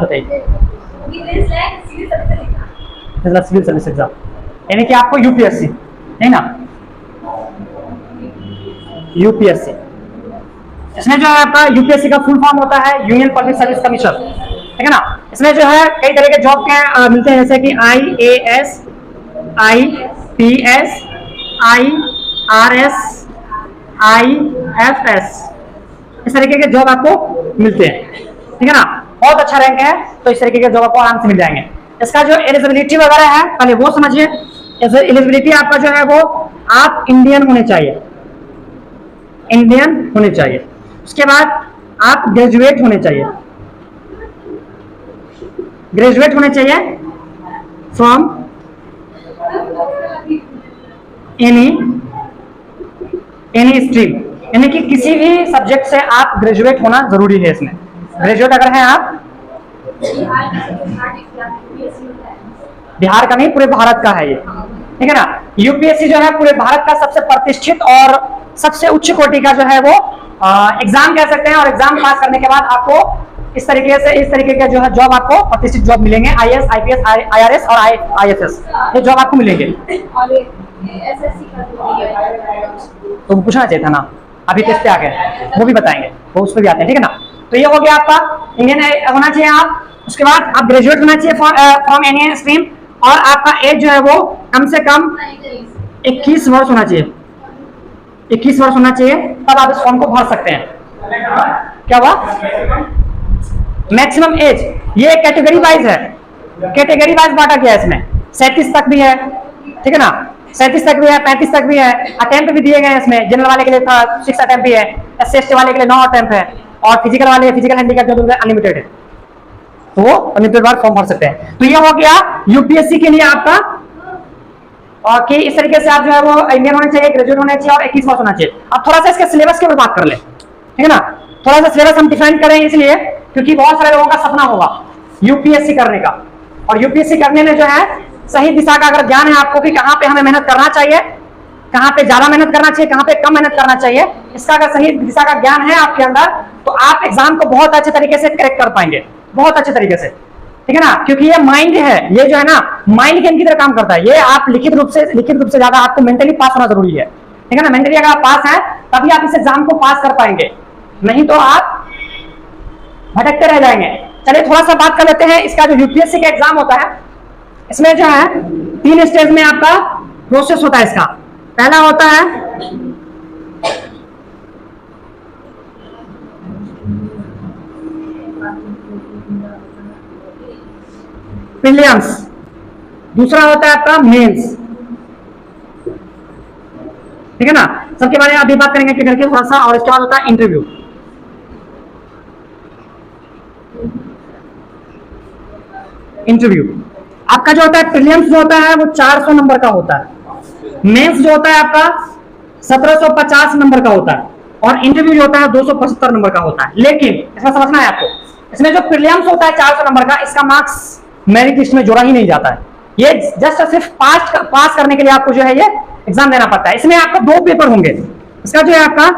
बताइए। Civil service exam यानी कि आपको यूपीएससी, नहीं ना, यूपीएससी। इसमें जो है आपका यूपीएससी का फुल फॉर्म होता है यूनियन पब्लिक सर्विस कमीशन, ठीक है ना। इसमें जो है कई तरह के जॉब के मिलते हैं, जैसे कि IAS, IPS, IRS, IFS, इस तरीके के जॉब आपको मिलते हैं, ठीक है ना। बहुत अच्छा रैंक है तो इस तरीके के जॉब आपको आराम से मिल जाएंगे। इसका जो एलिजिबिलिटी वगैरह है पहले वो समझिए। एलिजिबिलिटी आपका जो है वो आप इंडियन होने चाहिए, इंडियन होने चाहिए। उसके बाद आप ग्रेजुएट होने चाहिए, ग्रेजुएट होने चाहिए फ्रॉम एनी स्ट्रीम, यानी कि किसी भी सब्जेक्ट से आप ग्रेजुएट होना जरूरी है। इसमें ग्रेजुएट अगर हैं आप, बिहार का नहीं पूरे भारत का है ये, ठीक है ना। यूपीएससी जो है पूरे भारत का सबसे प्रतिष्ठित और सबसे उच्च कोटि का जो है वो एग्जाम कह सकते हैं। और एग्जाम पास करने के बाद आपको इस तरीके के जो है जॉब, आपको प्रतिष्ठित जॉब मिलेंगे। IAS, IPS, IRS और IFS ये जॉब आपको मिलेंगे। तो पूछना चाहिए था ना, अभी टेस्ट पे आ गए, वो भी बताएंगे, वो उस पर भी आते हैं, ठीक है ना। तो ये हो गया आपका इंडियन होना चाहिए आप। उसके बाद आप ग्रेजुएट होना चाहिए फ्रॉम एनी स्ट्रीम, और आपका एज जो है वो कम से कम 21 वर्ष होना चाहिए, 21 वर्ष होना चाहिए, तब आप इस फॉर्म को भर सकते हैं। क्या हुआ? मैक्सिमम एज ये कैटेगरी वाइज है, कैटेगरी वाइज बांटा गया है इसमें। 37 तक भी है, ठीक है ना, 37 तक भी है, 35 तक भी है। अटेम्प्ट भी दिए गए हैं इसमें। जनरल वाले के लिए 6 अटेम्प्ट भी है, SC/ST वाले के लिए 9 अटेम्प्ट है, और फिजिकल वाले फिजिकल हैंडीकैप जो अनलिमिटेड है, तो वो अनलिमिटेड बार फॉर्म भर सकते हैं। तो ये हो गया यूपीएससी के लिए आपका, और कि इस तरीके से आप जो है वो इंडियन होने चाहिए, ग्रेजुएट होने चाहिए और 21 वर्ष होना चाहिए। अब थोड़ा सा इसके सिलेबस के ऊपर बात कर ले, ठीक है ना। थोड़ा सा सिलेबस हम डिफाइन करें इसलिए क्योंकि बहुत सारे लोगों का सपना होगा यूपीएससी करने का, और यूपीएससी करने में जो है सही दिशा का अगर ज्ञान है आपको कि कहां पे हमें मेहनत करना चाहिए, कहां पे ज्यादा मेहनत करना चाहिए, कहां पे कम मेहनत करना चाहिए, इसका अगर सही दिशा का ज्ञान है आपके अंदर, तो आप एग्जाम को बहुत अच्छे तरीके से क्रैक कर पाएंगे, बहुत अच्छे तरीके से, ठीक है ना। क्योंकि ये माइंड है, ये जो है ना माइंड गेम की तरह काम करता है। ये आप लिखित रूप से ज्यादा आपको मेंटली पास होना जरूरी है, ठीक है ना। मेंटली अगर आप पास हैं तभी आप इस एग्जाम को पास कर पाएंगे, नहीं तो आप भटकते रह जाएंगे। चलिए थोड़ा सा बात कर लेते हैं इसका जो यूपीएससी का एग्जाम होता है। इसमें जो है 3 स्टेज में आपका प्रोसेस होता है इसका। पहला होता है प्रीलिम्स, दूसरा होता है आपका मेंस, ठीक है ना। सबके बारे में अभी बात करेंगे कि करके थोड़ा सा, और इसके बाद होता है इंटरव्यू। इंटरव्यू आपका जो होता है, प्रीलिम्स जो होता है वो 400 नंबर का होता है, मेंस जो होता है आपका 1750 नंबर का होता है, और इंटरव्यू जो होता है 275 नंबर का होता है। लेकिन इसमें समझना है आपको, इसमें जो प्रीलिम्स होता है 400 नंबर का, इसका मार्क्स मेरिट लिस्ट में जोड़ा ही नहीं जाता है। ये जस्ट सिर्फ पास करने के लिए आपको जो है ये एग्जाम देना पड़ता है। इसमें आपका 2 पेपर होंगे। इसका जो है आपका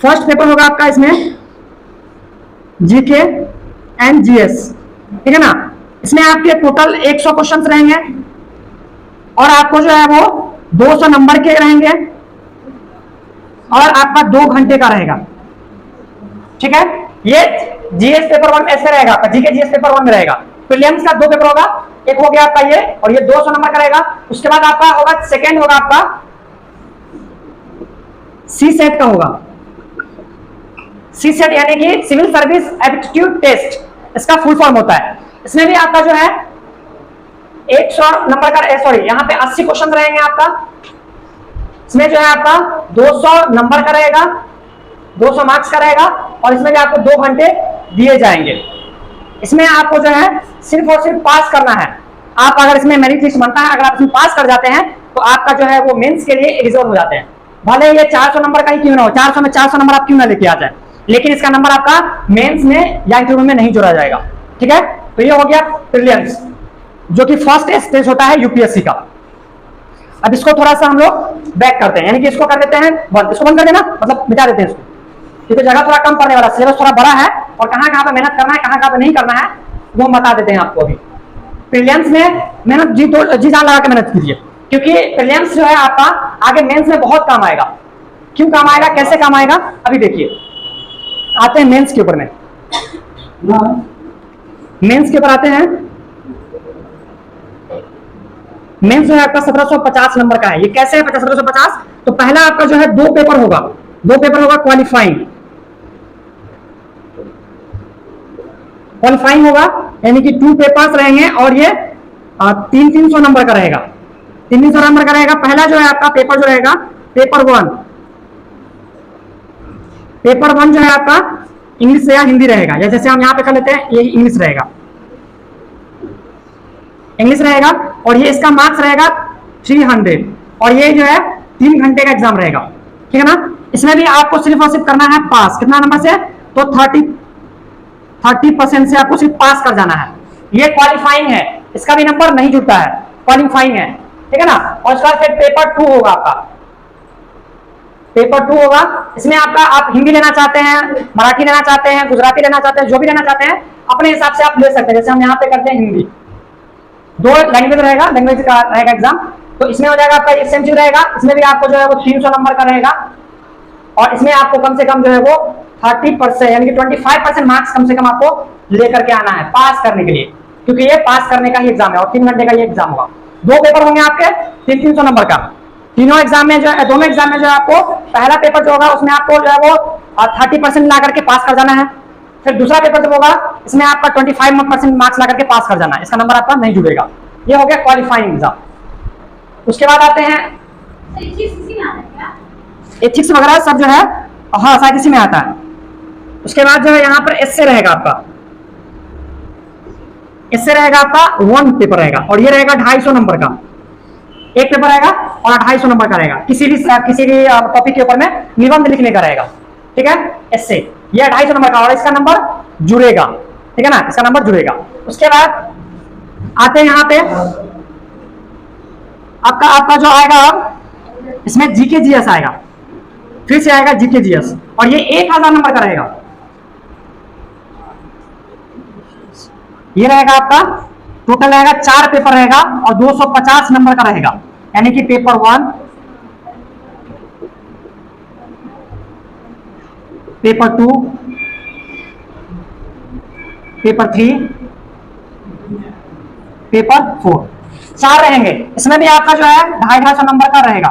फर्स्ट पेपर होगा आपका इसमें जीके एंड जीएस, ठीक है ना। इसमें आपके टोटल 100 क्वेश्चंस रहेंगे, और आपको जो है वो 200 नंबर के रहेंगे, और आपका 2 घंटे का रहेगा, ठीक है। ये जीएस पेपर 1 ऐसे रहेगा, जीके जीएस पेपर 1 में रहेगा। प्रीलिम्स का 2 पेपर होगा, एक हो गया आपका ये, और ये 200 नंबर का रहेगा। उसके बाद आपका होगा सेकेंड होगा आपका सी सेट का होगा। सी सेट यानी कि सिविल सर्विस एप्टीट्यूड टेस्ट, इसका फुल फॉर्म होता है। इसमें भी आपका जो है 100 नंबर का, सॉरी यहाँ पे 80 क्वेश्चन रहेंगे आपका। इसमें जो है आपका 200 नंबर का रहेगा, 200 मार्क्स का रहेगा, और इसमें भी आपको 2 घंटे दिए जाएंगे। इसमें आपको जो है सिर्फ और सिर्फ पास करना है। आप अगर इसमें मेरिट लिस्ट बनता है, अगर आप इसमें पास कर जाते हैं तो आपका जो है वो मेंस के लिए एलिजिबल हो जाते हैं। भले ये 400 नंबर का ही क्यों ना हो, 400 में 400 नंबर आप क्यों ना लेके आ जाए, लेकिन इसका नंबर आपका मेंस में या इंटरव्यू में नहीं जोड़ा जाएगा, ठीक है। तो ये हो गया प्रीलिम्स, जो कि फर्स्ट स्टेज होता है यूपीएससी का। अब इसको थोड़ा सा हम लोग बैक करते हैं, यानी कि इसको कर देते हैं बंद, इसको बंद कर देना, मतलब मिटा देते हैं इसको, क्योंकि जगह थोड़ा कम पड़ने वाला, सिलेबस थोड़ा बड़ा है, और कहां कहां पे मेहनत करना है, कहां कहां पे नहीं करना है, वो हम बता देते हैं आपको अभी। प्रीलिम्स में मेहनत जी जान लगा के मेहनत कीजिए, क्योंकि प्रीलिम्स जो है आपका आगे मेंस में बहुत काम आएगा। क्यों काम आएगा, कैसे काम आएगा, अभी देखिए। आते हैं मेंस के ऊपर में, मेंस के ऊपर आते हैं। मेंस जो है आपका 1750 नंबर का है। ये कैसे है 1750? तो पहला आपका जो है दो पेपर होगा क्वालिफाइंग होगा, यानी कि 2 पेपर्स रहेंगे और ये 300 नंबर का रहेगा। 300 नंबर का रहेगा। पहला जो है आपका पेपर जो रहेगा पेपर 1 जो है आपका इंग्लिश या हिंदी रहेगा, या जैसे हम यहाँ पे कर लेते हैं, ये इंग्लिश रहेगा, और ये इसका मार्क्स रहेगा 300, और ये जो है 3 घंटे का एग्जाम रहेगा, ठीक है ना। इसमें भी आपको सिर्फ और सिर्फ करना है पास। कितना नंबर से? तो 30% से आपको सिर्फ पास कर जाना है। ये क्वालिफाइंग है, इसका भी नंबर नहीं जुड़ता है, क्वालिफाइंग है, ठीक है ना। और उसके बाद फिर पेपर 2 होगा आपका। पेपर 2 होगा, इसमें आपका आप हिंदी लेना चाहते हैं, मराठी लेना चाहते हैं, गुजराती लेना चाहते हैं, जो भी लेना चाहते हैं अपने हिसाब से आप ले सकते हैं। जैसे हम यहाँ पे करते हैं हिंदी, 2 लैंग्वेज रहेगा, लैंग्वेज का रहेगा एग्जाम। तो इसमें हो जाएगा आपका एक सेम चीज रहेगा, इसमें भी आपको जो है वो 300 नंबर का रहेगा, और इसमें आपको कम से कम जो है वो 30% यानी कि 25% मार्क्स कम से कम आपको लेकर के आना है पास करने के लिए, क्योंकि ये पास करने का ही एग्जाम है और 3 घंटे का ये एग्जाम होगा। 2 पेपर होंगे आपके 300 नंबर का। दोनों एग्जाम में जो है आपको पहला पेपर जो होगा उसमें आपको जो है वो 30% ला करके पास कर जाना है। फिर दूसरा पेपर जो होगा इसमें आपका 25% मार्क्स ला करके पास कर जाना है, इसका नंबर आपका नहीं जुड़ेगा। ये हो गया क्वालिफाइंग एग्जाम। उसके बाद आते हैं एथिक्स वगैरह सब जो है, हाँ शायद इसी में आता है। उसके बाद जो है यहाँ पर एस्से रहेगा आपका, 1 पेपर रहेगा, और ये रहेगा 250 नंबर का। एक पेपर रहेगा और 250 नंबर का रहेगा, किसी भी टॉपिक के ऊपर में निबंध लिखने का रहेगा, ठीक है। एस्से ये 250 नंबर का, और इसका नंबर जुड़ेगा, ठीक है ना, इसका नंबर जुड़ेगा। उसके बाद आते हैं यहाँ पे आपका जो आएगा अब इसमें जीके जीएस आएगा, फिर से आएगा जीके जीएस, और ये 1000 नंबर का रहेगा। ये रहेगा आपका टोटल रहेगा 4 पेपर रहेगा और 250 नंबर का रहेगा, यानी कि पेपर 1, पेपर 2, पेपर 3, पेपर 4, 4 रहेंगे। इसमें भी आपका जो है 250 नंबर का रहेगा।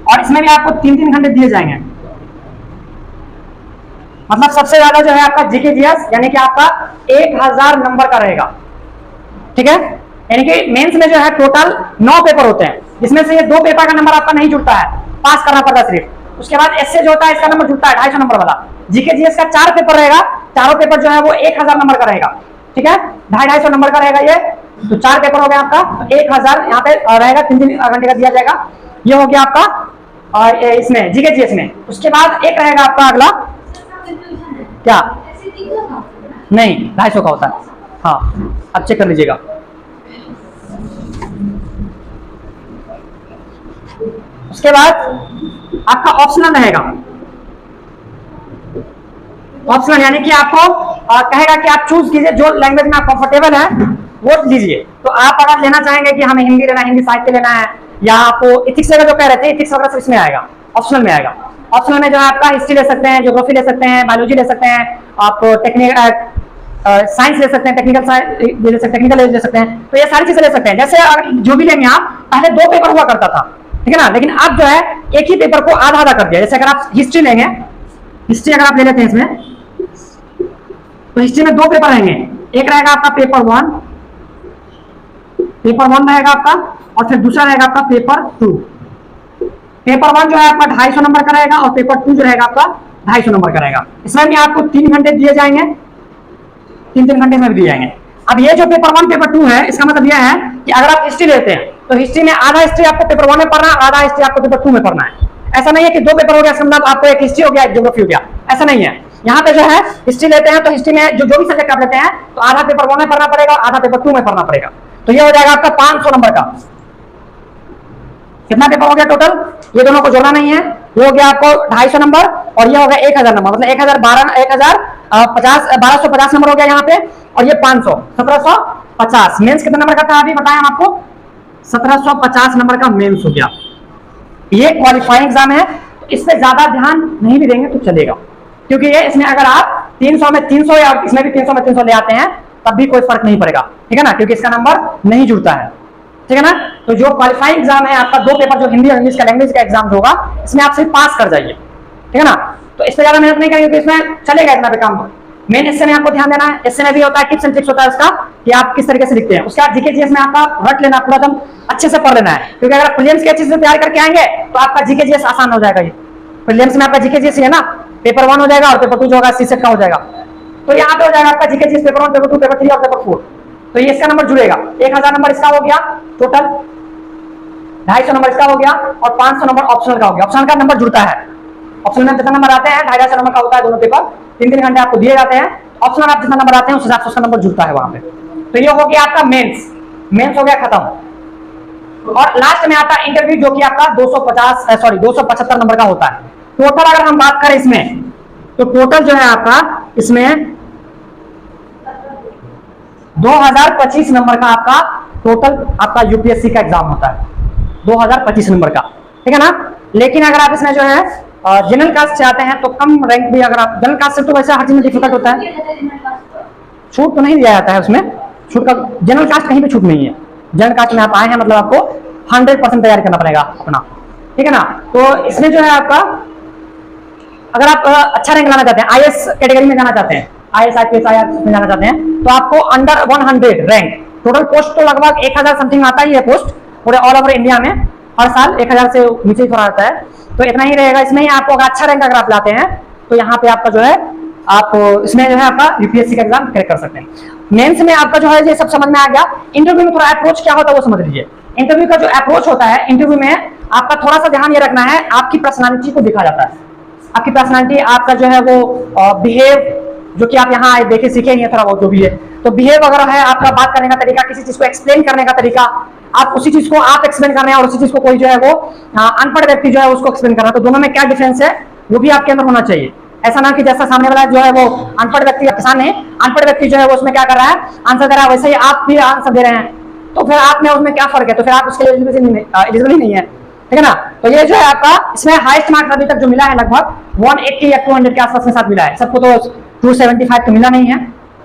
और इसमें भी आपको 3 घंटे दिए जाएंगे। मतलब सबसे ज्यादा जो है आपका जीके जीएस, यानी कि आपका 1000 नंबर का रहेगा, ठीक है। यानी कि मेंस में जो है टोटल 9 पेपर होते हैं, जिसमें से ये 2 पेपर का नंबर आपका नहीं जुड़ता है, पास करना पड़ता है सिर्फ। उसके बाद एस्से जो होता है इसका नंबर जुड़ता है 250 नंबर वाला। जीके जीएस का 4 पेपर रहेगा, चारों पेपर जो है वो 1000 नंबर का रहेगा, ठीक है। 250 नंबर का रहेगा ये, तो 4 पेपर हो गया आपका, तो 1000 यहाँ पे रहेगा, 3 घंटे का दिया जाएगा। ये हो गया आपका इसमें जीके जीएस में। उसके बाद एक रहेगा आपका अगला, क्या नहीं 250 का होता है, हाँ आप चेक कर लीजिएगा। उसके बाद आपका ऑप्शनल रहेगा। ऑप्शनल यानी कि आपको कहेगा कि आप चूज कीजिए, जो लैंग्वेज में आप कंफर्टेबल है वो लीजिए। तो आप अगर लेना चाहेंगे कि हमें हिंदी लेना है, हिंदी साहित्य लेना है, या आपको इथिक्स वगैरह जो कह रहे थे, इथिक्स वगैरह इसमें आएगा, ऑप्शनल में आएगा। ऑप्शनल में जो है आपका हिस्ट्री ले सकते हैं, ज्योग्राफी ले सकते हैं, बायोलॉजी ले सकते हैं, आप साइंस ले सकते हैं, टेक्निकल ले सकते हैं। तो ये सारी चीजें ले सकते हैं। जैसे जो भी लेंगे आप, पहले 2 पेपर हुआ करता था, ठीक है ना, लेकिन अब जो है एक ही पेपर को आधा आधा कर दिया। जैसे अगर आप हिस्ट्री लेंगे, हिस्ट्री अगर आप ले लेते हैं इसमें, तो हिस्ट्री में 2 पेपर रहेंगे। एक रहेगा आपका पेपर 1 रहेगा आपका, और फिर दूसरा रहेगा आपका पेपर 2। पेपर 1 जो है आपका 250 नंबर का रहेगा, और पेपर 2 जो रहेगा आपका 250 नंबर का रहेगा। इसमें भी आपको 3 घंटे दिए जाएंगे, 3 घंटे में दिए जाएंगे। अब ये जो पेपर 1 पेपर 2 है, इसका मतलब यह है कि अगर आप हिस्ट्री लेते हैं तो हिस्ट्री में आधा हिस्ट्री आपको पेपर 1 में पढ़ना है, आधा हिस्ट्री आपको पेपर 2 में पढ़ना है। ऐसा नहीं है कि 2 पेपर हो गया, इसका मतलब आपको एक हिस्ट्री हो गया, एक ज्योग्राफी हो गया, ऐसा नहीं है। यहाँ पे जो है हिस्ट्री लेते हैं तो हिस्ट्री में जो भी सब्जेक्ट आप लेते हैं तो आधा पेपर 1 में पढ़ना पड़ेगा और आधा पेपर 2 में पढ़ना पड़ेगा। तो ये हो जाएगा आपका 500 नंबर का, कितना पेपर हो गया टोटल, ये दोनों को जोड़ना नहीं है, ये हो गया आपको 250 नंबर और ये हो गया 1000 नंबर, मतलब 1250 नंबर हो गया यहाँ पे, और ये 500, 1750। मेंस कितना नंबर का था अभी बताया हम आपको, 1750 नंबर का मेंस हो गया। ये क्वालिफाइंग एग्जाम है, तो इस पे ज्यादा ध्यान नहीं भी देंगे तो चलेगा, क्योंकि ये इसमें अगर आप 300 में 300 या इसमें भी 300 में 300 ले आते हैं तब भी कोई फर्क नहीं पड़ेगा, ठीक है ना, क्योंकि इसका नंबर नहीं जुड़ता है, ठीक है ना। तो जो क्वालिफाइंग एग्जाम है आपका, 2 पेपर जो हिंदी और इंग्लिश का लैंग्वेज का एग्जाम होगा, इसमें आप सिर्फ पास कर जाइए, ठीक है ना। तो इस पे ज्यादा मेहनत नहीं करेंगे तो इसमें चलेगा इतना पे काम। मेन इससे में आपको ध्यान देना है, इससे में भी होता है टिप्स एंड ट्रिक्स होता है उसका, कि आप किस तरीके से लिखते हैं। उसके बाद जीके जीएस में आपका रट लेना, पूरा एकदम अच्छे से पढ़ लेना है, क्योंकि अगर प्रीलिम्स के अच्छे से तैयार करके आएंगे तो आपका जीके जीएस आसान हो जाएगा। ये प्रीलिम्स में आपका जीके जीएस है ना, पेपर 1 हो जाएगा और पेपर 2 जो होगा सीसेट का हो जाएगा, तो यहाँ पे हो जाएगा आपका GK GS paper 1, paper 2, paper 3 और पेपर 4। तो ये इसका नंबर जुड़ेगा, 1000 नंबर इसका हो गया टोटल, 250 नंबर इसका हो गया और 500 नंबर ऑप्शनल का हो गया। ऑप्शनल का नंबर जुड़ता है, ऑप्शनल में जितना नंबर आते हैं 250 नंबर का होता है, दोनों पेपर 3-3 घंटे आपको दिए जाते हैं। ऑप्शनल आप जितना नंबर आते हैं उस हिसाब से उसका नंबर जुड़ता है वहां पे। तो ये हो गया आपका मेंस, मेंस हो गया खत्म। और लास्ट में आता है इंटरव्यू, जो कि आपका 275 नंबर का होता है। टोटल अगर हम बात करें इसमें, तो टोटल जो है आपका इसमें 2025 नंबर का आपका टोटल आपका यूपीएससी का एग्जाम होता है, 2025 नंबर का, ठीक है ना। लेकिन अगर आप इसमें जो है जनरल कास्ट से आते हैं तो कम रैंक भी, अगर आप जनरल कास्ट से, तो वैसे हर चीज में डिफिकल्ट होता है, छूट तो नहीं दिया जाता है उसमें, छूट का जनरल कास्ट कहीं पे छूट नहीं है। जनरल कास्ट में आप आए हैं मतलब आपको 100% तैयारी करना पड़ेगा अपना, ठीक है ना। तो इसमें जो है आपका, अगर आप अच्छा रैंक लाना चाहते हैं, आईएएस कैटेगरी में जाना चाहते हैं, आईएएस आईपीएस आईआरएस में जाना चाहते हैं, तो आपको अंडर 100 रैंक, टोटल पोस्ट तो लगभग 1000 समथिंग आता ही है पोस्ट पूरे ऑल ओवर इंडिया में, हर साल 1000 से नीचे ही थोड़ा आता है, तो इतना ही रहेगा। इसमें ही आपको अगर अच्छा रैंक अगर आप लाते हैं तो यहाँ पे आपका जो है, आप इसमें जो है आपका यूपीएससी का एग्जाम क्रैक कर सकते हैं। मेंस में आपका जो है ये सब समझ में आ गया। इंटरव्यू में थोड़ा अप्रोच क्या होता है वो समझ लीजिए। इंटरव्यू का जो अप्रोच होता है, इंटरव्यू में आपका थोड़ा सा ध्यान ये रखना है, आपकी पर्सनालिटी को दिखा जाता है, आपकी पर्सनालिटी, आपका जो है वो बिहेव, जो कि आप यहाँ देखे सीखे नहीं है थोड़ा बहुत जो भी है, तो बिहेव वगैरह है, आपका बात करने का तरीका, किसी चीज को एक्सप्लेन करने का तरीका, आप उसी चीज को आप एक्सप्लेन कर रहे हैं और उसी चीज को कोई जो है वो अनपढ़ व्यक्ति जो है उसको एक्सप्लेन कर रहा है, तो दोनों में क्या डिफरेंस है वो भी आपके अंदर होना चाहिए। ऐसा ना कि जैसा सामने वाला जो है वो अनपढ़ व्यक्ति, किसान है, अनपढ़ व्यक्ति जो है वो उसमें क्या कर रहा है, आंसर दे रहा है, वैसे ही आप भी आंसर दे रहे हैं, तो फिर आप में उसमें क्या फर्क है, तो फिर आप उसके एलिजिबल ही नहीं है, ठीक है ना। तो ये जो है आपका, इसमें हाईएस्ट मार्क्स अभी तक जो मिला है लगभग 180 या 200 के आसपास में साथ मिला है, सबको तो 275 तो मिला नहीं है।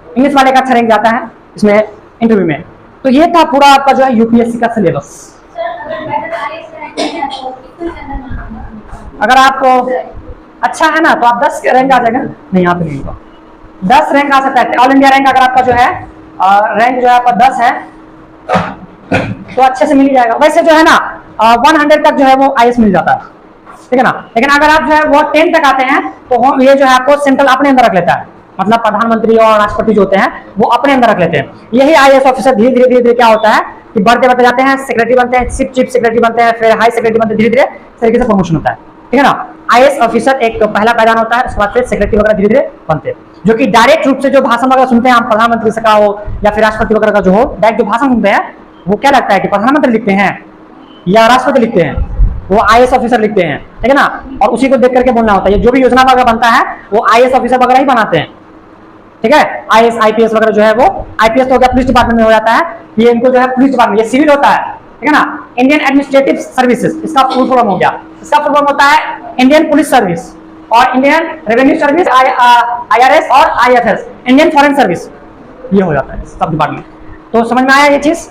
इंग्लिश वाले का अच्छा रैंक जाता है इसमें इंटरव्यू में। तो ये था पूरा आपका जो है यूपीएससी का सिलेबस। अगर आपको अच्छा है ना तो आप 10 रैंक आ जाएगा, नहीं यहाँ पे नहीं होगा, 10 रैंक आ सकता है। ऑल इंडिया रैंक अगर आपका जो है रैंक जो है आपका 10 है तो अच्छे से मिल जाएगा। वैसे जो है ना 100 तक जो है वो आईएएस मिल जाता है, ठीक है ना। लेकिन अगर आप जो है वो 10 तक आते हैं तो ये जो है आपको सेंट्रल अपने अंदर रख लेता है, मतलब प्रधानमंत्री और राष्ट्रपति जो होते हैं वो अपने अंदर रख लेते हैं। यही आईएएस ऑफिसर धीरे धीरे क्या होता है कि बढ़ते जाते हैं, सेक्रेटरी बनते हैं, चीफ सेक्रेटरी बनते हैं, फिर हाई सेक्रेटरी बनते हैं, धीरे धीरे तरीके से प्रमोशन होता है, ठीक है ना। आईएएस ऑफिसर एक तो पहला पैदान होता है, उसके बाद फिर सेक्रेटरी वगैरह धीरे धीरे बनते हैं, जो कि डायरेक्ट रूप से जो भाषण वगैरह सुनते हैं हम, प्रधानमंत्री से का हो या फिर राष्ट्रपति वगैरह का जो हो, डायरेक्ट जो भाषण सुनते हैं वो क्या लगता है कि प्रधानमंत्री लिखते हैं या राष्ट्रपति लिखते हैं, वो आईएएस ऑफिसर लिखते हैं, ठीक है ना। और उसी को देख करके बोलना होता है। जो भी योजना वगैरह बनता है वो आईएएस ऑफिसर वगैरह ही बनाते हैं, ठीक है। आईएएस आईपीएस वगैरह जो है वो, आईपीएस तो हो गया पुलिस डिपार्टमेंट में हो जाता है, ये इनको जो है पुलिस डिपार्टमेंट, ये सिविल होता है, ठीक है ना। इंडियन एडमिनिस्ट्रेटिव सर्विसेज इसका फुल फॉर्म हो गया, इसका फुल फॉर्म होता है इंडियन पुलिस सर्विस और इंडियन रेवेन्यू सर्विस, आईआरएस और आईएफएस, इंडियन फॉरेन सर्विस, ये हो जाता है सब डिपार्टमेंट। तो समझ में आया ये चीज।